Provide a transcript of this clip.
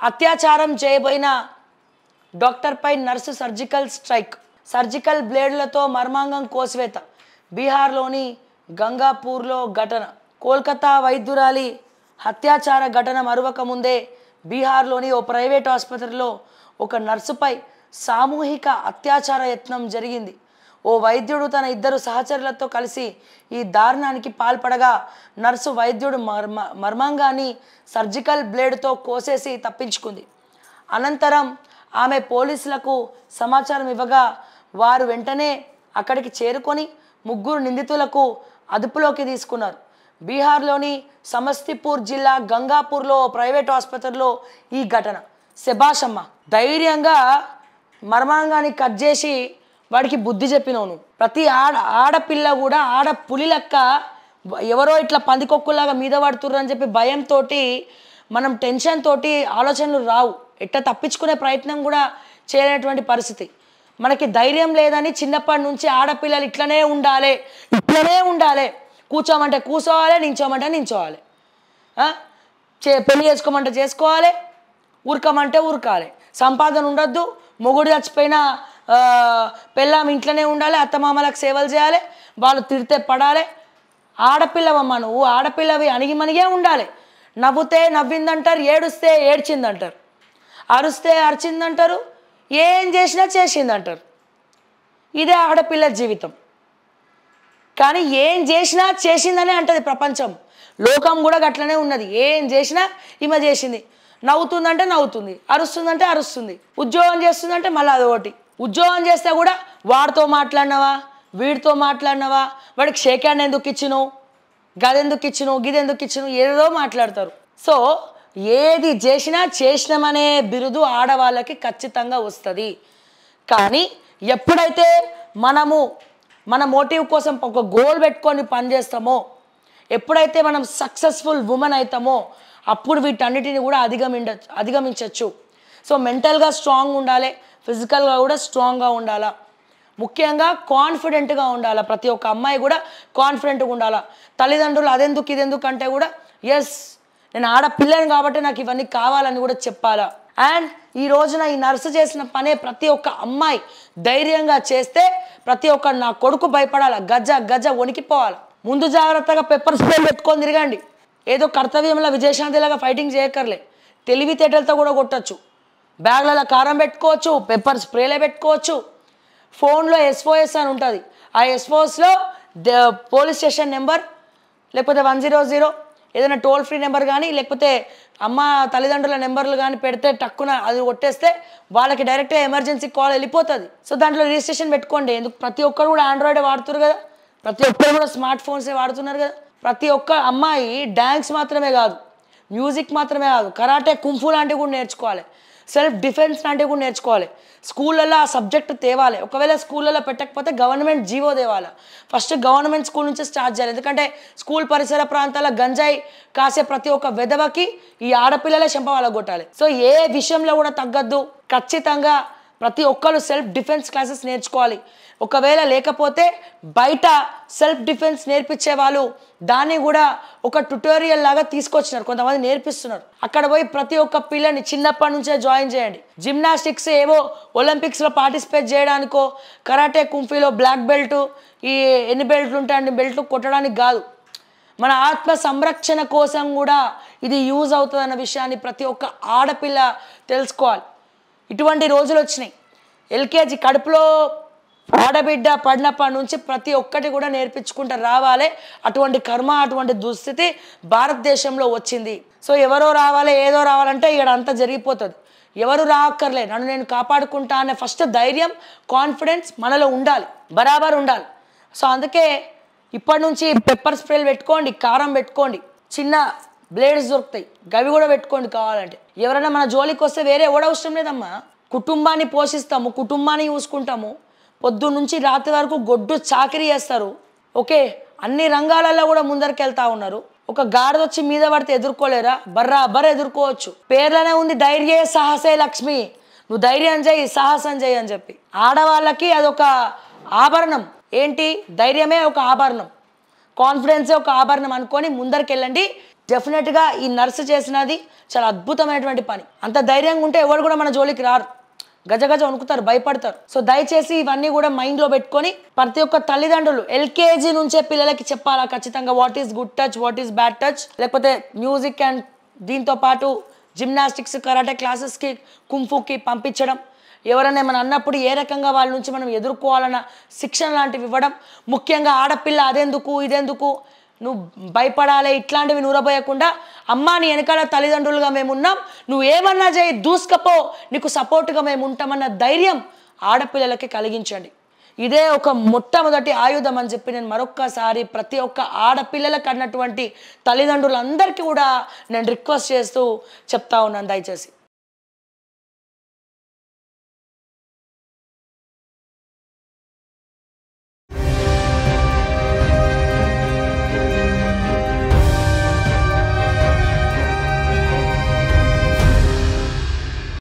అత్యాచారం చేయబోయిన డాక్టర్పై nurse surgical strike, surgical బ్లేడ్లతో మర్మాంగం కోసివేత. బీహార్లోని గంగాపూర్లో ఘటన. కోల్కతా వైద్యురాలి అత్యాచార ఘటన మరువక ముందే బీహార్లోని ఓ ప్రైవేట్ ఆసుపత్రిలో ఒక నర్సుపై సామూహిక అత్యాచార యత్నం జరిగింది. ఓ వైద్యుడు తన ఇద్దరు సహచరులతో కలిసి ఈ దారుణానికి పాల్పడగా నర్సు వైద్యుడు మర్మాంగాన్ని సర్జికల్ బ్లేడ్తో కోసేసి తప్పించుకుంది. అనంతరం ఆమె పోలీసులకు సమాచారం ఇవ్వగా వారు వెంటనే అక్కడికి చేరుకొని ముగ్గురు నిందితులకు అదుపులోకి తీసుకున్నారు. బీహార్లోని సమస్తీపూర్ జిల్లా గంగాపూర్లో ప్రైవేట్ ఆసుపత్రిలో ఈ ఘటన. శభాషమ్మ, ధైర్యంగా మర్మాంగాన్ని కట్ చేసి వాడికి బుద్ధి చెప్పినావు నువ్వు. ప్రతి ఆడపిల్ల కూడా పులి లెక్క ఎవరో ఇట్లా పందికొక్కులాగా మీద పడుతుర్రు అని చెప్పి భయంతో మనం టెన్షన్ తోటి ఆలోచనలు రావు, ఎట్లా తప్పించుకునే ప్రయత్నం కూడా చేయలేనటువంటి పరిస్థితి. మనకి ధైర్యం లేదని చిన్నప్పటి నుంచి ఆడపిల్లలు ఇట్లనే ఉండాలి, కూర్చోమంటే కూర్చోవాలి, నించోమంటే నించోవాలి, పెళ్లి చేసుకోమంటే చేసుకోవాలి, ఉరకమంటే ఉరకాలి, సంపాదన ఉండొద్దు, మొగుడు చచ్చిపోయినా పెళ్ళాం ఇంట్లోనే ఉండాలి, అత్తమామలకు సేవలు చేయాలి, వాళ్ళు తిడితే పడాలి. ఆడపిల్లవమ్మ నువ్వు, ఆడపిల్లవి అణిగిమణిగే ఉండాలి. నవ్వుతే నవ్విందంటారు, ఏడుస్తే ఏడ్చిందంటారు, అరుస్తే అరిచిందంటారు, ఏం చేసినా చేసిందంటారు. ఇదే ఆడపిల్ల జీవితం. కానీ ఏం చేసినా చేసిందనే అంటది ప్రపంచం. లోకం కూడా గట్లనే ఉన్నది. ఏం చేసినా ఈమె చేసింది. నవ్వుతుందంటే నవ్వుతుంది, అరుస్తుందంటే అరుస్తుంది, ఉద్యోగం చేస్తుందంటే మళ్ళీ అదొకటి. ఉద్యోగం చేస్తే కూడా వాడితో మాట్లాడినవా, వీడితో మాట్లాడినవా, వాడికి షేక్ హ్యాండ్ ఎందుకు ఇచ్చినావు, గదెందుకు ఇచ్చినావు, గిదెందుకు ఇచ్చినావు, ఏదో మాట్లాడతారు. సో ఏది చేసినా చేసినామనే బిరుదు ఆడవాళ్ళకి ఖచ్చితంగా వస్తుంది. కానీ ఎప్పుడైతే మనము మన మోటివ్ కోసం ఒక గోల్ పెట్టుకొని పనిచేస్తామో, ఎప్పుడైతే మనం సక్సెస్ఫుల్ ఉమెన్ అవుతామో అప్పుడు వీటన్నిటిని కూడా అధిగమించవచ్చు. సో మెంటల్గా స్ట్రాంగ్ ఉండాలి, ఫిజికల్గా కూడా స్ట్రాంగ్గా ఉండాలా, ముఖ్యంగా కాన్ఫిడెంట్గా ఉండాలా. ప్రతి ఒక్క అమ్మాయి కూడా కాన్ఫిడెంట్గా ఉండాలా. తల్లిదండ్రులు అదెందుకు ఇదెందుకు అంటే కూడా ఎస్ నేను ఆడపిల్లని కాబట్టి నాకు ఇవన్నీ కావాలని కూడా చెప్పాలా. అండ్ ఈ రోజున ఈ నర్సు చేసిన పనే ప్రతి ఒక్క అమ్మాయి ధైర్యంగా చేస్తే ప్రతి ఒక్క నా కొడుకు భయపడాల, గజ వణికిపోవాలి. ముందు జాగ్రత్తగా పెప్పర్ స్ప్రే పెట్టుకొని తిరగండి. ఏదో కర్తవ్యంలో విజయశాంతిలాగా ఫైటింగ్ చేయక్కర్లే, తెలివితేటలతో కూడా కొట్టచ్చు. బ్యాగ్లలో కారం పెట్టుకోవచ్చు, పెప్పర్ స్ప్రేలే పెట్టుకోవచ్చు. ఫోన్లో SOS అని ఉంటుంది, ఆ SOSలో పోలీస్ స్టేషన్ నెంబర్ లేకపోతే 100 ఏదైనా టోల్ ఫ్రీ నెంబర్ కానీ లేకపోతే అమ్మ తల్లిదండ్రుల నెంబర్లు కానీ పెడితే టక్కున అది కొట్టేస్తే వాళ్ళకి డైరెక్ట్గా ఎమర్జెన్సీ కాల్ వెళ్ళిపోతుంది. సో దాంట్లో రిజిస్ట్రేషన్ పెట్టుకోండి. ఎందుకు ప్రతి ఒక్కరు కూడా ఆండ్రాయిడ్ వాడుతున్నారు కదా, ప్రతి ఒక్కరు కూడా స్మార్ట్ ఫోన్సే వాడుతున్నారు కదా. ప్రతి ఒక్క అమ్మాయి డ్యాన్స్ మాత్రమే కాదు, మ్యూజిక్ మాత్రమే కాదు, కరాటే, కుంఫు లాంటివి కూడా నేర్చుకోవాలి, సెల్ఫ్ డిఫెన్స్ లాంటివి కూడా నేర్చుకోవాలి. స్కూళ్ళల్లో ఆ సబ్జెక్టు తేవాలి. ఒకవేళ స్కూళ్ళల్లో పెట్టకపోతే గవర్నమెంట్ జీవో తేవాలి. ఫస్ట్ గవర్నమెంట్ స్కూల్ నుంచి స్టార్ట్ చేయాలి. ఎందుకంటే స్కూల్ పరిసర ప్రాంతాల గంజాయి కాసే ప్రతి ఒక్క వెధవకి ఈ ఆడపిల్లలే చెంపవాలగొట్టాలి. సో ఏ విషయంలో కూడా తగ్గద్దు. ఖచ్చితంగా ప్రతి ఒక్కరు సెల్ఫ్ డిఫెన్స్ క్లాసెస్ నేర్చుకోవాలి. ఒకవేళ లేకపోతే బయట సెల్ఫ్ డిఫెన్స్ నేర్పించే వాళ్ళు దాన్ని కూడా ఒక ట్యుటోరియల్ లాగా తీసుకొచ్చినారు, కొంతమంది నేర్పిస్తున్నారు. అక్కడ పోయి ప్రతి ఒక్క పిల్లని చిన్నప్పటి నుంచే జాయిన్ చేయండి. జిమ్నాస్టిక్స్ ఏవో ఒలింపిక్స్లో పార్టిసిపేట్ చేయడానికో, కరాటే కుంఫీలో బ్లాక్ బెల్ట్, ఈ ఎన్ని బెల్ట్లు ఉంటాయి అన్ని బెల్ట్లు కొట్టడానికి కాదు, మన ఆత్మ సంరక్షణ కోసం కూడా ఇది యూజ్ అవుతుంది అన్న విషయాన్ని ప్రతి ఒక్క ఆడపిల్ల తెలుసుకోవాలి. ఇటువంటి రోజులు వచ్చినాయి. LKG కడుపులో ఆడబిడ్డ పడినప్పటి నుంచి ప్రతి ఒక్కటి కూడా నేర్పించుకుంటూ రావాలి. అటువంటి కర్మ, అటువంటి దుస్థితి భారతదేశంలో వచ్చింది. సో ఎవరో రావాలి, ఏదో రావాలంటే ఇక్కడ అంతా జరిగిపోతుంది. ఎవరు రాక్కర్లే, నన్ను నేను కాపాడుకుంటా అనే ఫస్ట్ ధైర్యం, కాన్ఫిడెన్స్ మనలో ఉండాలి, బరాబర్ ఉండాలి. సో అందుకే ఇప్పటి నుంచి పెప్పర్ స్ప్రేలు పెట్టుకోండి, కారం పెట్టుకోండి, చిన్న బ్లేడ్స్ దొరుకుతాయి, గవి కూడా పెట్టుకోండి కావాలంటే. ఎవరైనా మన జోలికి వస్తే వేరే ఎవడవసరం లేదమ్మా. కుటుంబాన్ని పోషిస్తాము, కుటుంబాన్ని చూసుకుంటాము, పొద్దున్న నుంచి రాత్రి వరకు గొడ్డు చాకరీ చేస్తారు. ఓకే, అన్ని రంగాలలో కూడా ముందరికి వెళ్తా ఉన్నారు. ఒక గాడిద వచ్చి మీద పడితే ఎదుర్కోలేరా? బర్రాబర్ ఎదుర్కోవచ్చు. పేర్లోనే ఉంది ధైర్యే సాహసే లక్ష్మి. నువ్వు ధైర్యం చేయి, సాహసం చేయి అని చెప్పి. ఆడవాళ్ళకి అదొక ఆభరణం. ఏంటి? ధైర్యమే ఒక ఆభరణం, కాన్ఫిడెన్సే ఒక ఆభరణం అనుకొని ముందరికి వెళ్ళండి. డెఫినెట్గా ఈ నర్సు చేసినది చాలా అద్భుతమైనటువంటి పని. అంత ధైర్యంగా ఉంటే ఎవరు కూడా మన జోలికి రారు, గజగజ వణుకుతారు, భయపడతారు. సో దయచేసి ఇవన్నీ కూడా మైండ్లో పెట్టుకొని ప్రతి ఒక్క తల్లిదండ్రులు ఎల్కేజీ నుంచే పిల్లలకి చెప్పాలా ఖచ్చితంగా what is good touch, what is bad touch. లేకపోతే మ్యూజిక్ అండ్ దీంతో పాటు జిమ్నాస్టిక్స్, కరాటే క్లాసెస్కి, కుంఫుకి పంపించడం. ఎవరైనా ఏమైనా అన్నప్పుడు ఏ రకంగా వాళ్ళ నుంచి మనం ఎదుర్కోవాలన్న శిక్షణ లాంటివి ఇవ్వడం. ముఖ్యంగా ఆడపిల్ల అదెందుకు ఇదెందుకు నువ్వు భయపడాలి ఇట్లాంటివి నూరబోయకుండా, అమ్మా నీ వెనకాల తల్లిదండ్రులుగా మేము ఉన్నాం, నువ్వు ఏమన్నా చేయి దూసుకపో, నీకు సపోర్ట్గా మేము ఉంటామన్న ధైర్యం ఆడపిల్లలకి కలిగించండి. ఇదే ఒక మొట్టమొదటి ఆయుధం అని చెప్పి నేను మరొక్కసారి ప్రతి ఒక్క ఆడపిల్లలకు అన్నటువంటి తల్లిదండ్రులందరికీ కూడా నేను రిక్వెస్ట్ చేస్తూ చెప్తా ఉన్నాను. దయచేసి